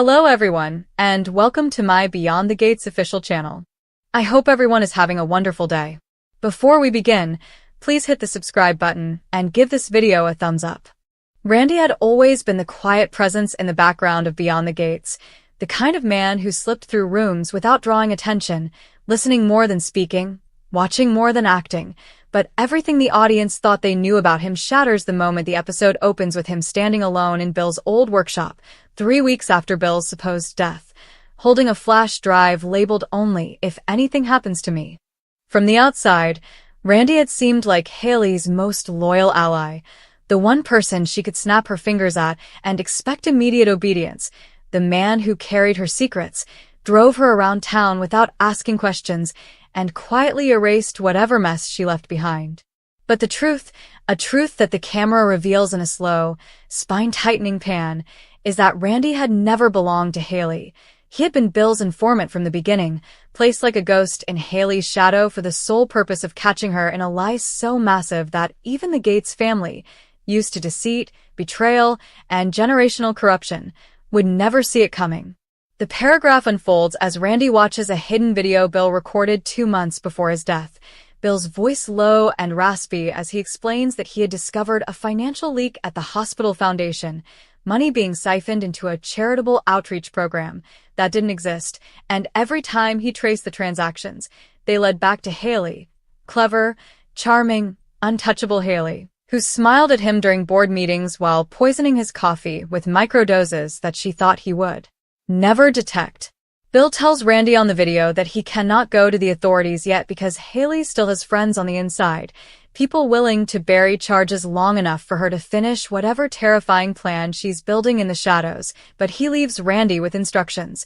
Hello everyone, and welcome to my Beyond the Gates official channel. I hope everyone is having a wonderful day. Before we begin, please hit the subscribe button and give this video a thumbs up. Randy had always been the quiet presence in the background of Beyond the Gates, the kind of man who slipped through rooms without drawing attention, listening more than speaking, watching more than acting, but everything the audience thought they knew about him shatters the moment the episode opens with him standing alone in Bill's old workshop, 3 weeks after Bill's supposed death, holding a flash drive labeled only "If anything happens to me." From the outside, Randy had seemed like Hayley's most loyal ally, the one person she could snap her fingers at and expect immediate obedience, the man who carried her secrets, drove her around town without asking questions, and quietly erased whatever mess she left behind. But the truth, a truth that the camera reveals in a slow, spine-tightening pan, is that Randy had never belonged to Hayley. He had been Bill's informant from the beginning, placed like a ghost in Hayley's shadow for the sole purpose of catching her in a lie so massive that even the Gates family, used to deceit, betrayal, and generational corruption, would never see it coming. The paragraph unfolds as Randy watches a hidden video Bill recorded 2 months before his death, Bill's voice low and raspy as he explains that he had discovered a financial leak at the hospital foundation, money being siphoned into a charitable outreach program that didn't exist, and every time he traced the transactions, they led back to Hayley, clever, charming, untouchable Hayley, who smiled at him during board meetings while poisoning his coffee with microdoses that she thought he would never detect. Bill tells Randy on the video that he cannot go to the authorities yet because Hayley still has friends on the inside, people willing to bury charges long enough for her to finish whatever terrifying plan she's building in the shadows, but he leaves Randy with instructions.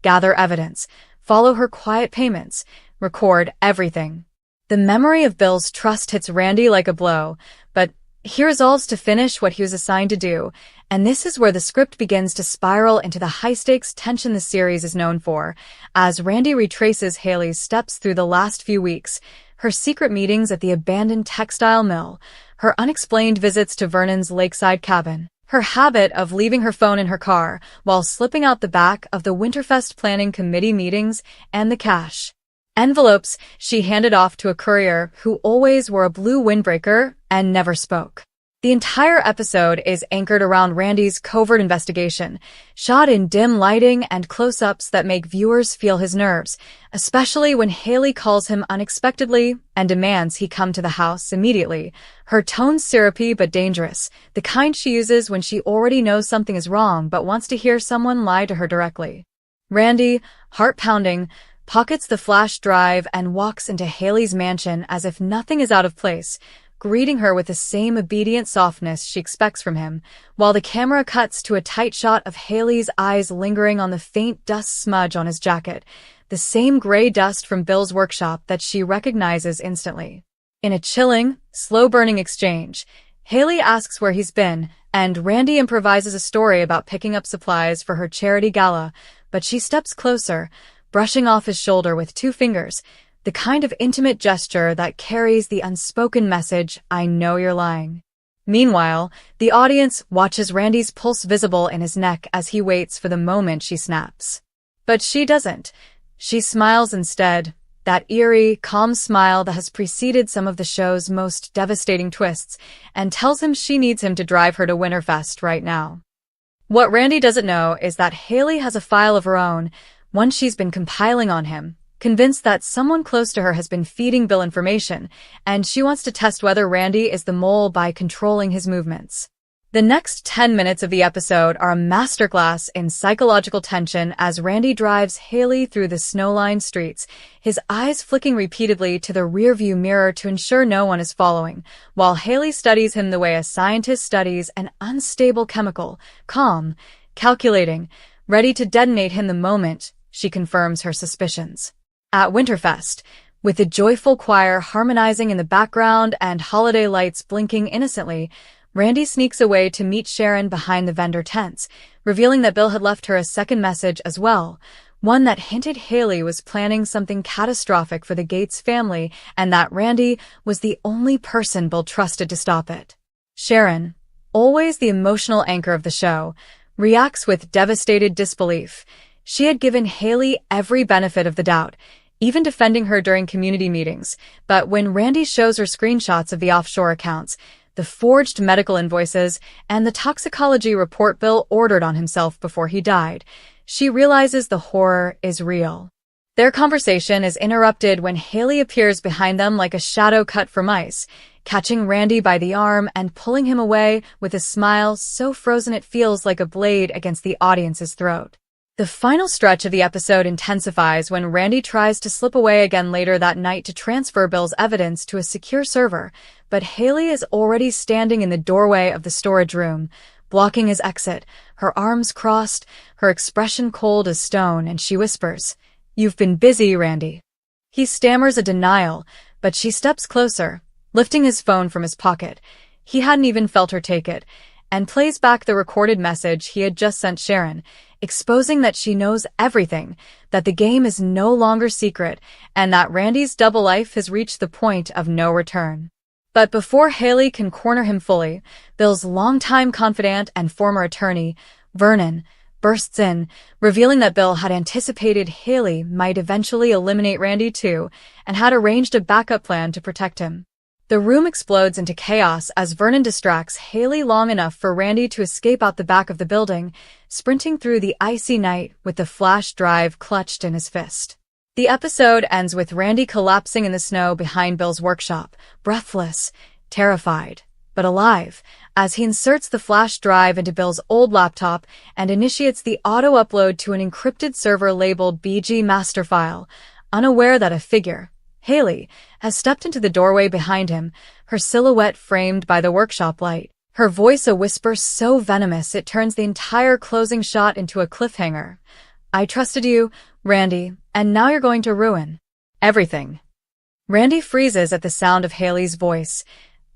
Gather evidence, follow her quiet payments, record everything. The memory of Bill's trust hits Randy like a blow, but he resolves to finish what he was assigned to do, and this is where the script begins to spiral into the high-stakes tension the series is known for, as Randy retraces Hayley's steps through the last few weeks, her secret meetings at the abandoned textile mill, her unexplained visits to Vernon's lakeside cabin, her habit of leaving her phone in her car while slipping out the back of the Winterfest planning committee meetings, and the cash envelopes she handed off to a courier who always wore a blue windbreaker and never spoke. The entire episode is anchored around Randy's covert investigation, shot in dim lighting and close-ups that make viewers feel his nerves, especially when Hayley calls him unexpectedly and demands he come to the house immediately. Her tone's syrupy but dangerous, the kind she uses when she already knows something is wrong but wants to hear someone lie to her directly. Randy, heart-pounding, pockets the flash drive and walks into Hayley's mansion as if nothing is out of place, greeting her with the same obedient softness she expects from him, while the camera cuts to a tight shot of Hayley's eyes lingering on the faint dust smudge on his jacket, the same gray dust from Bill's workshop that she recognizes instantly. In a chilling, slow-burning exchange, Hayley asks where he's been, and Randy improvises a story about picking up supplies for her charity gala, but she steps closer, brushing off his shoulder with 2 fingers, the kind of intimate gesture that carries the unspoken message, "I know you're lying." Meanwhile, the audience watches Randy's pulse visible in his neck as he waits for the moment she snaps. But she doesn't. She smiles instead, that eerie, calm smile that has preceded some of the show's most devastating twists, and tells him she needs him to drive her to Winterfest right now. What Randy doesn't know is that Hayley has a file of her own, one she's been compiling on him, convinced that someone close to her has been feeding Bill information, and she wants to test whether Randy is the mole by controlling his movements. The next 10 minutes of the episode are a masterclass in psychological tension as Randy drives Hayley through the snow-lined streets, his eyes flicking repeatedly to the rearview mirror to ensure no one is following, while Hayley studies him the way a scientist studies an unstable chemical, calm, calculating, ready to detonate him the moment she confirms her suspicions. At Winterfest, with the joyful choir harmonizing in the background and holiday lights blinking innocently, Randy sneaks away to meet Sharon behind the vendor tents, revealing that Bill had left her a second message as well, one that hinted Hayley was planning something catastrophic for the Gates family and that Randy was the only person Bill trusted to stop it. Sharon, always the emotional anchor of the show, reacts with devastated disbelief. She had given Hayley every benefit of the doubt, even defending her during community meetings, but when Randy shows her screenshots of the offshore accounts, the forged medical invoices, and the toxicology report Bill ordered on himself before he died, she realizes the horror is real. Their conversation is interrupted when Hayley appears behind them like a shadow cut from ice, catching Randy by the arm and pulling him away with a smile so frozen it feels like a blade against the audience's throat. The final stretch of the episode intensifies when Randy tries to slip away again later that night to transfer Bill's evidence to a secure server, but Hayley is already standing in the doorway of the storage room, blocking his exit, her arms crossed, her expression cold as stone, and she whispers, "You've been busy, Randy." He stammers a denial, but she steps closer, lifting his phone from his pocket. He hadn't even felt her take it, and plays back the recorded message he had just sent Sharon, exposing that she knows everything, that the game is no longer secret, and that Randy's double life has reached the point of no return. But before Hayley can corner him fully, Bill's longtime confidant and former attorney, Vernon, bursts in, revealing that Bill had anticipated Hayley might eventually eliminate Randy too, and had arranged a backup plan to protect him. The room explodes into chaos as Vernon distracts Hayley long enough for Randy to escape out the back of the building, sprinting through the icy night with the flash drive clutched in his fist. The episode ends with Randy collapsing in the snow behind Bill's workshop, breathless, terrified, but alive, as he inserts the flash drive into Bill's old laptop and initiates the auto-upload to an encrypted server labeled BG Master File, unaware that a figure, Hayley, has stepped into the doorway behind him, her silhouette framed by the workshop light. Her voice a whisper so venomous it turns the entire closing shot into a cliffhanger. "I trusted you, Randy, and now you're going to ruin everything." Randy freezes at the sound of Hayley's voice,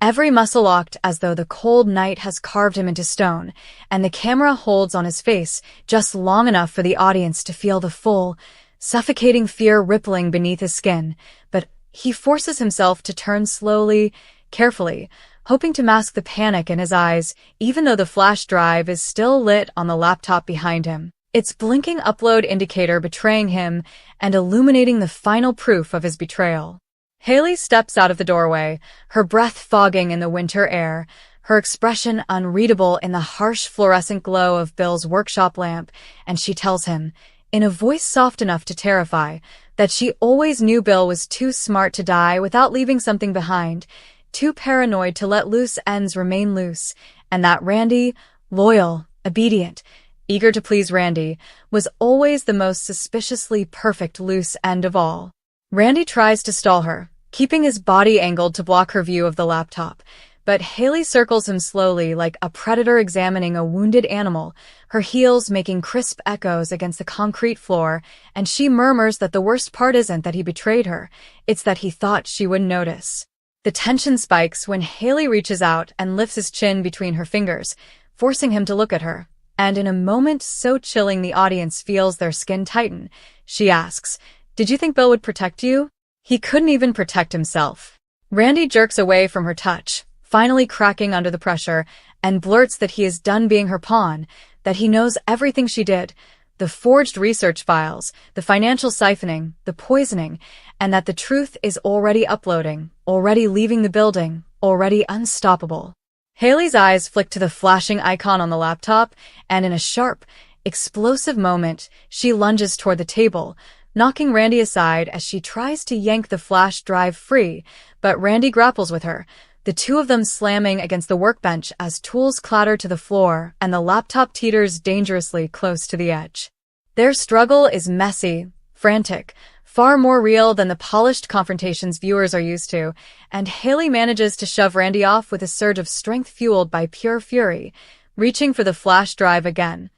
every muscle locked as though the cold night has carved him into stone, and the camera holds on his face just long enough for the audience to feel the full, suffocating fear rippling beneath his skin, but he forces himself to turn slowly, carefully, hoping to mask the panic in his eyes, even though the flash drive is still lit on the laptop behind him, its blinking upload indicator betraying him and illuminating the final proof of his betrayal. Hayley steps out of the doorway, her breath fogging in the winter air, her expression unreadable in the harsh fluorescent glow of Bill's workshop lamp, and she tells him, in a voice soft enough to terrify, that she always knew Bill was too smart to die without leaving something behind, too paranoid to let loose ends remain loose, and that Randy, loyal, obedient, eager to please Randy, was always the most suspiciously perfect loose end of all. Randy tries to stall her, keeping his body angled to block her view of the laptop, but Hayley circles him slowly like a predator examining a wounded animal, her heels making crisp echoes against the concrete floor, and she murmurs that the worst part isn't that he betrayed her, it's that he thought she wouldn't notice. The tension spikes when Hayley reaches out and lifts his chin between her fingers, forcing him to look at her, and in a moment so chilling the audience feels their skin tighten, she asks, "Did you think Bill would protect you?" He couldn't even protect himself. Randy jerks away from her touch, finally cracking under the pressure, and blurts that he is done being her pawn, that he knows everything she did, the forged research files, the financial siphoning, the poisoning, and that the truth is already uploading, already leaving the building, already unstoppable. Hayley's eyes flick to the flashing icon on the laptop, and in a sharp, explosive moment, she lunges toward the table, knocking Randy aside as she tries to yank the flash drive free, but Randy grapples with her, the two of them slamming against the workbench as tools clatter to the floor and the laptop teeters dangerously close to the edge. Their struggle is messy, frantic, far more real than the polished confrontations viewers are used to, and Hayley manages to shove Randy off with a surge of strength fueled by pure fury, reaching for the flash drive again,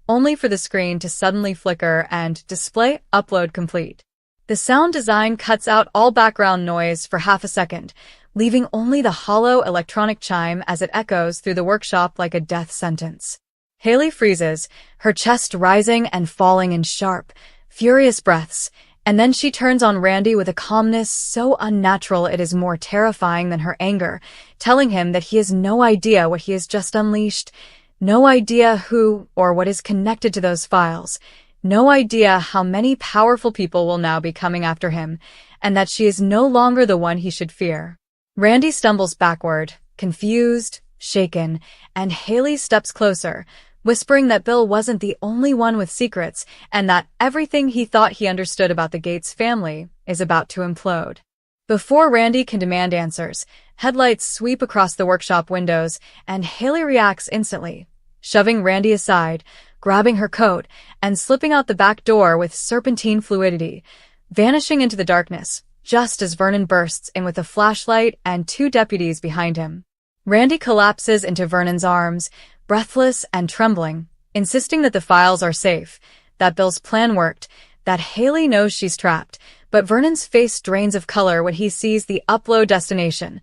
only for the screen to suddenly flicker and display upload complete. The sound design cuts out all background noise for half a second, leaving only the hollow electronic chime as it echoes through the workshop like a death sentence. Hayley freezes, her chest rising and falling in sharp, furious breaths, and then she turns on Randy with a calmness so unnatural it is more terrifying than her anger, telling him that he has no idea what he has just unleashed, No idea who or what is connected to those files. No idea how many powerful people will now be coming after him, and that she is no longer the one he should fear. Randy stumbles backward, confused, shaken, and Hayley steps closer, whispering that Bill wasn't the only one with secrets and that everything he thought he understood about the Gates family is about to implode. Before Randy can demand answers, headlights sweep across the workshop windows and Hayley reacts instantly, shoving Randy aside, grabbing her coat, and slipping out the back door with serpentine fluidity, vanishing into the darkness, just as Vernon bursts in with a flashlight and 2 deputies behind him. Randy collapses into Vernon's arms, breathless and trembling, insisting that the files are safe, that Bill's plan worked, that Hayley knows she's trapped, but Vernon's face drains of color when he sees the upload destination,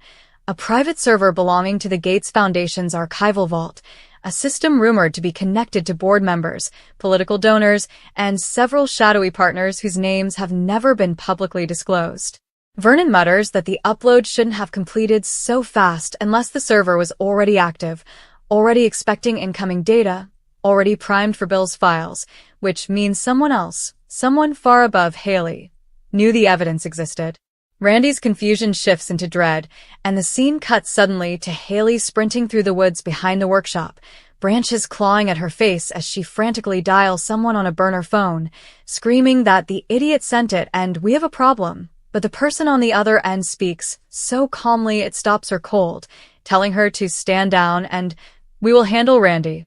a private server belonging to the Gates Foundation's archival vault, a system rumored to be connected to board members, political donors, and several shadowy partners whose names have never been publicly disclosed. Vernon mutters that the upload shouldn't have completed so fast unless the server was already active, already expecting incoming data, already primed for Bill's files, which means someone else, someone far above Hayley, knew the evidence existed. Randy's confusion shifts into dread, and the scene cuts suddenly to Hayley sprinting through the woods behind the workshop, branches clawing at her face as she frantically dials someone on a burner phone, screaming that the idiot sent it and we have a problem. But the person on the other end speaks so calmly it stops her cold, telling her to stand down and, "We will handle Randy."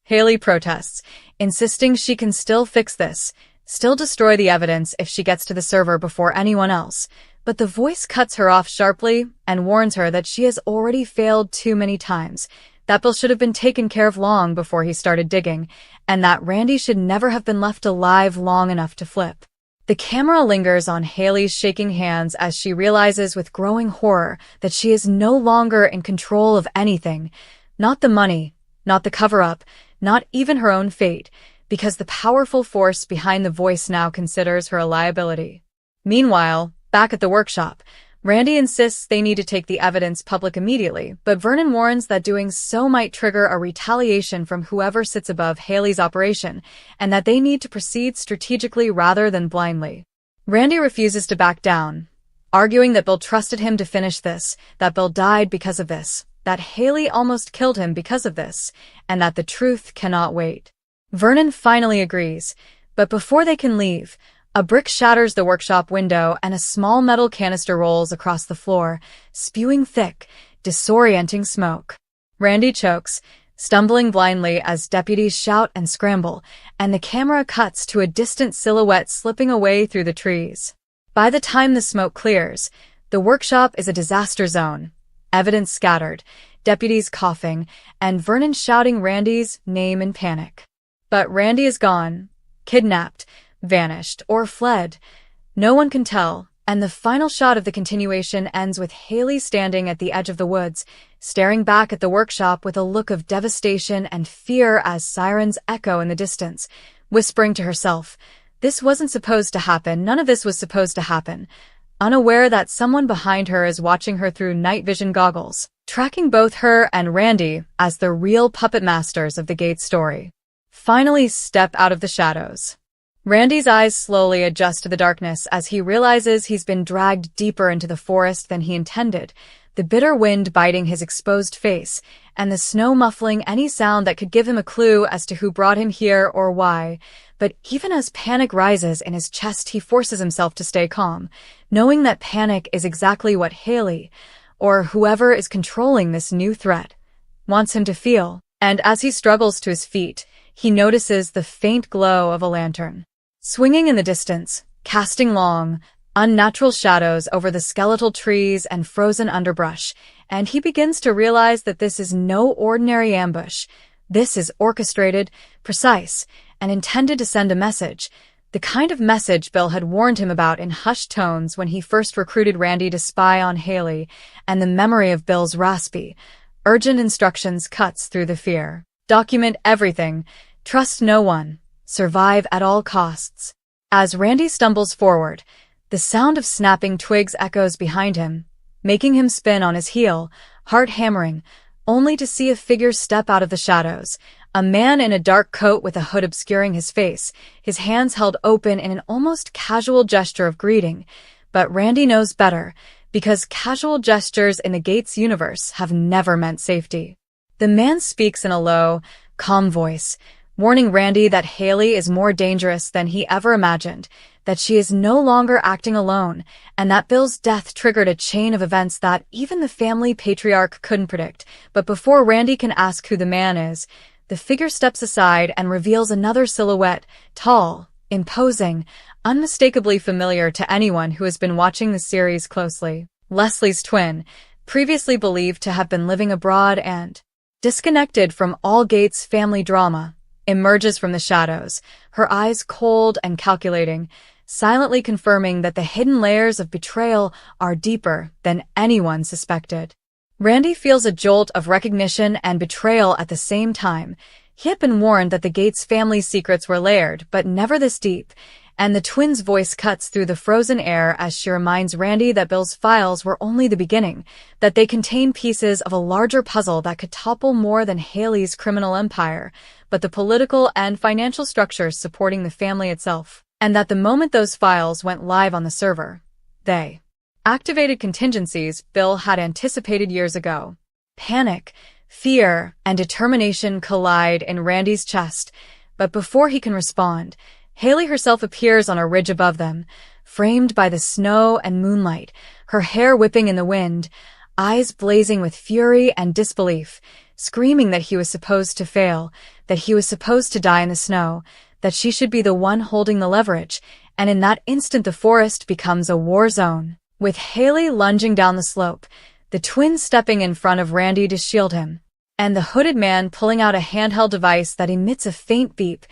Hayley protests, insisting she can still fix this, still destroy the evidence if she gets to the server before anyone else, but the voice cuts her off sharply and warns her that she has already failed too many times, that Bill should have been taken care of long before he started digging, and that Randy should never have been left alive long enough to flip. The camera lingers on Hayley's shaking hands as she realizes with growing horror that she is no longer in control of anything, not the money, not the cover-up, not even her own fate, because the powerful force behind the voice now considers her a liability. Meanwhile, back at the workshop, Randy insists they need to take the evidence public immediately, but Vernon warns that doing so might trigger a retaliation from whoever sits above Hayley's operation, and that they need to proceed strategically rather than blindly. Randy refuses to back down, arguing that Bill trusted him to finish this, that Bill died because of this, that Hayley almost killed him because of this, and that the truth cannot wait. Vernon finally agrees, but before they can leave, a brick shatters the workshop window and a small metal canister rolls across the floor, spewing thick, disorienting smoke. Randy chokes, stumbling blindly as deputies shout and scramble, and the camera cuts to a distant silhouette slipping away through the trees. By the time the smoke clears, the workshop is a disaster zone, evidence scattered, deputies coughing, and Vernon shouting Randy's name in panic. But Randy is gone, kidnapped, vanished, or fled. No one can tell, and the final shot of the continuation ends with Hayley standing at the edge of the woods, staring back at the workshop with a look of devastation and fear as sirens echo in the distance, whispering to herself, "This wasn't supposed to happen, none of this was supposed to happen," unaware that someone behind her is watching her through night vision goggles, tracking both her and Randy as the real puppet masters of the Gates story. Finally step out of the shadows. Randy's eyes slowly adjust to the darkness as he realizes he's been dragged deeper into the forest than he intended, the bitter wind biting his exposed face, and the snow muffling any sound that could give him a clue as to who brought him here or why. But even as panic rises in his chest, he forces himself to stay calm, knowing that panic is exactly what Hayley, or whoever is controlling this new threat, wants him to feel. And as he struggles to his feet, he notices the faint glow of a lantern, swinging in the distance, casting long, unnatural shadows over the skeletal trees and frozen underbrush, and he begins to realize that this is no ordinary ambush. This is orchestrated, precise, and intended to send a message, the kind of message Bill had warned him about in hushed tones when he first recruited Randy to spy on Hayley, and the memory of Bill's raspy, urgent instructions cuts through the fear. Document everything, trust no one, survive at all costs. As Randy stumbles forward, the sound of snapping twigs echoes behind him, making him spin on his heel, heart hammering, only to see a figure step out of the shadows. A man in a dark coat with a hood obscuring his face, his hands held open in an almost casual gesture of greeting. But Randy knows better, because casual gestures in the Gates universe have never meant safety. The man speaks in a low, calm voice, warning Randy that Hayley is more dangerous than he ever imagined, that she is no longer acting alone, and that Bill's death triggered a chain of events that even the family patriarch couldn't predict. But before Randy can ask who the man is, the figure steps aside and reveals another silhouette, tall, imposing, unmistakably familiar to anyone who has been watching the series closely. Leslie's twin, previously believed to have been living abroad and disconnected from all Gates family drama, emerges from the shadows, her eyes cold and calculating, silently confirming that the hidden layers of betrayal are deeper than anyone suspected. Randy feels a jolt of recognition and betrayal at the same time. He had been warned that the Gates family secrets were layered, but never this deep, and the twins' voice cuts through the frozen air as she reminds Randy that Bill's files were only the beginning, that they contain pieces of a larger puzzle that could topple more than Hayley's criminal empire, but the political and financial structures supporting the family itself, and that the moment those files went live on the server, they activated contingencies Bill had anticipated years ago. Panic, fear, and determination collide in Randy's chest, but before he can respond, Hayley herself appears on a ridge above them, framed by the snow and moonlight, her hair whipping in the wind, eyes blazing with fury and disbelief, screaming that he was supposed to fail, that he was supposed to die in the snow, that she should be the one holding the leverage, and in that instant the forest becomes a war zone. With Hayley lunging down the slope, the twins stepping in front of Randy to shield him, and the hooded man pulling out a handheld device that emits a faint beep,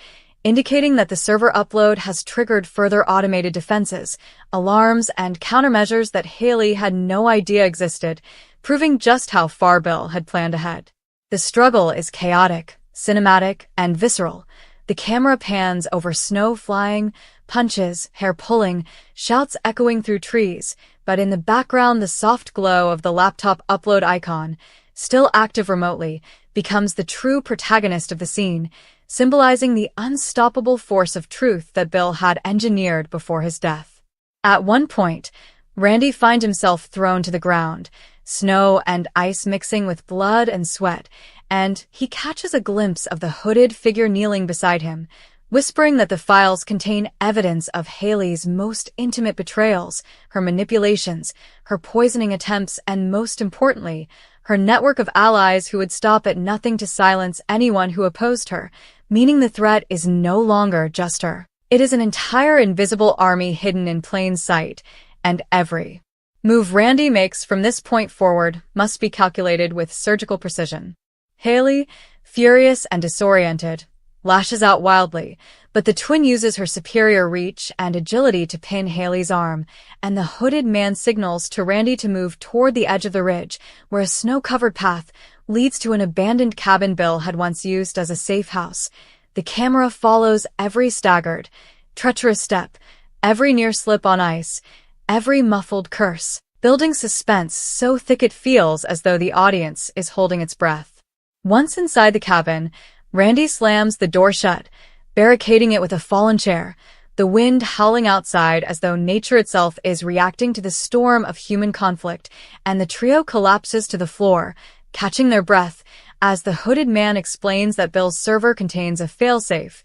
indicating that the server upload has triggered further automated defenses, alarms, and countermeasures that Hayley had no idea existed, proving just how far Bill had planned ahead. The struggle is chaotic, cinematic, and visceral. The camera pans over snow flying, punches, hair pulling, shouts echoing through trees, but in the background the soft glow of the laptop upload icon, still active remotely, becomes the true protagonist of the scene, symbolizing the unstoppable force of truth that Bill had engineered before his death. At one point, Randy finds himself thrown to the ground, snow and ice mixing with blood and sweat, and he catches a glimpse of the hooded figure kneeling beside him, whispering that the files contain evidence of Hayley's most intimate betrayals, her manipulations, her poisoning attempts, and most importantly, her network of allies who would stop at nothing to silence anyone who opposed her, meaning the threat is no longer just her. It is an entire invisible army hidden in plain sight, and every move Randy makes from this point forward must be calculated with surgical precision. Hayley, furious and disoriented, lashes out wildly, but the twin uses her superior reach and agility to pin Hayley's arm, and the hooded man signals to Randy to move toward the edge of the ridge, where a snow-covered path leads to an abandoned cabin Bill had once used as a safe house. The camera follows every staggered, treacherous step, every near slip on ice, every muffled curse, building suspense so thick it feels as though the audience is holding its breath. Once inside the cabin, Randy slams the door shut, barricading it with a fallen chair, the wind howling outside as though nature itself is reacting to the storm of human conflict, and the trio collapses to the floor, catching their breath, as the hooded man explains that Bill's server contains a failsafe.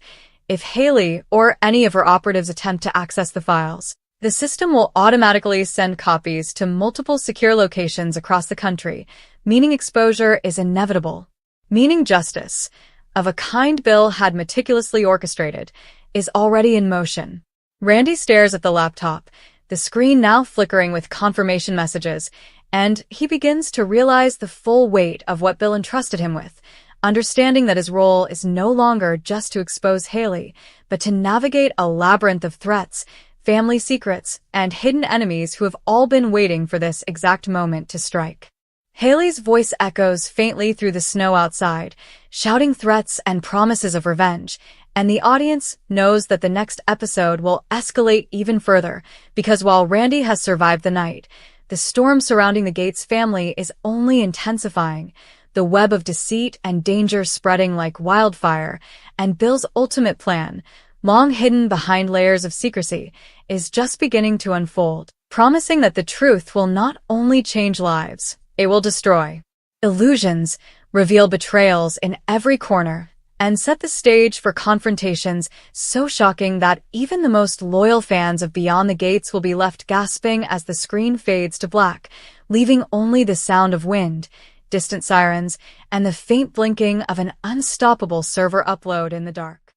If Hayley or any of her operatives attempt to access the files, the system will automatically send copies to multiple secure locations across the country, meaning exposure is inevitable. Meaning justice, of a kind Bill had meticulously orchestrated, is already in motion. Randy stares at the laptop, the screen now flickering with confirmation messages, and he begins to realize the full weight of what Bill entrusted him with, understanding that his role is no longer just to expose Hayley, but to navigate a labyrinth of threats, family secrets, and hidden enemies who have all been waiting for this exact moment to strike. Hayley's voice echoes faintly through the snow outside, shouting threats and promises of revenge, and the audience knows that the next episode will escalate even further, because while Randy has survived the night, the storm surrounding the Gates family is only intensifying. The the web of deceit and danger spreading like wildfire, and Bill's ultimate plan, long hidden behind layers of secrecy, is just beginning to unfold, promising that the truth will not only change lives, it will destroy illusions, reveal betrayals in every corner, and set the stage for confrontations so shocking that even the most loyal fans of Beyond the Gates will be left gasping as the screen fades to black, leaving only the sound of wind, distant sirens, and the faint blinking of an unstoppable server upload in the dark.